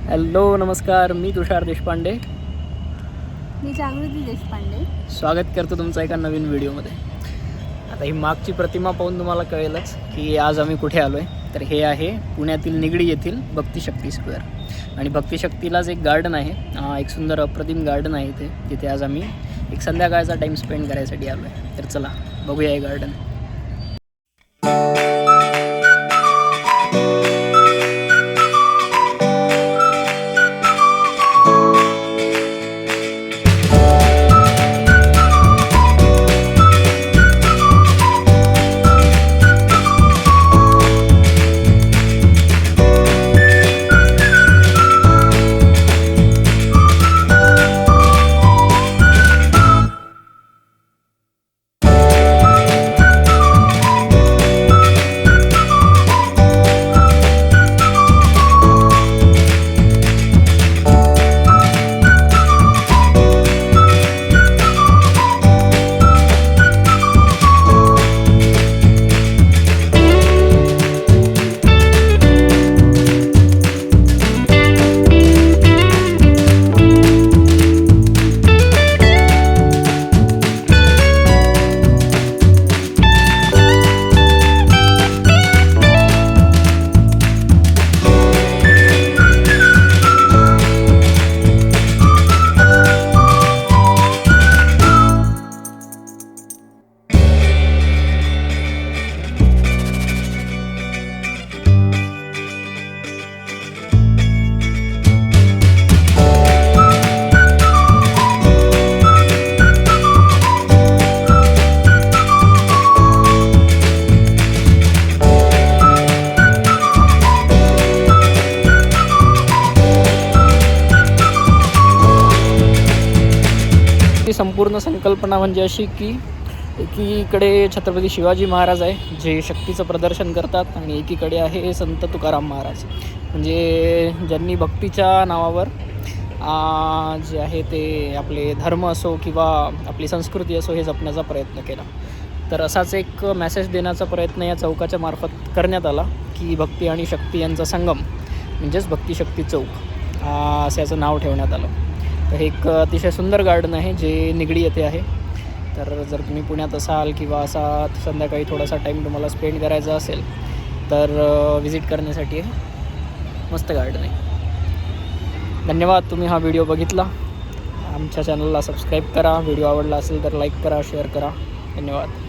Hello नमस्कार, मी तुषार देशपांडे. मी जागृती देशपांडे. स्वागत करतो तुमचं एका नवीन व्हिडिओमध्ये. आता ही मागची प्रतिमा पाहून तुम्हाला कळेलच की आज आम्ही कुठे आलो आहे. तर हे आहे पुण्यातील निगडी येथील भक्तिशक्ती स्क्वेअर. आणि भक्तिशक्तीलाच एक गार्डन आहे, एक सुंदर अप्रतिम गार्डन आहे इथे, जिथे आज आम्ही एक संध्याकाळचा टाईम स्पेंड करायसाठी आलो आहे. तर चला बघूया हे गार्डन. संपूर्ण संकल्पना म्हणजे अशी की एकीकडे छत्रपती शिवाजी महाराज आहे जे शक्तीचं प्रदर्शन करतात, आणि एकीकडे आहे संत तुकाराम महाराज, म्हणजे ज्यांनी भक्तीच्या नावावर जे आहे ते आपले धर्म असो किंवा आपली संस्कृती असो हे जपण्याचा प्रयत्न केला. तर असाच एक मेसेज देण्याचा प्रयत्न या चौकाच्या मार्फत करण्यात आला की भक्ती आणि शक्ती यांचा संगम म्हणजेच भक्तिशक्ती चौक असं याचं नाव ठेवण्यात आलं. तर हे एक अतिशय सुंदर गार्डन आहे जे निगडी येथे आहे. तर जर तुम्ही पुण्यात असाल किंवा असा संध्याकाळी थोडासा टाईम तुम्हाला स्पेंड करायचा असेल तर विजिट करण्यासाठी मस्त गार्डन आहे. धन्यवाद, तुम्ही हा व्हिडिओ बघितला. आमच्या चॅनलला सबस्क्राईब करा. व्हिडिओ आवडला असेल तर लाईक करा, शेअर करा. धन्यवाद.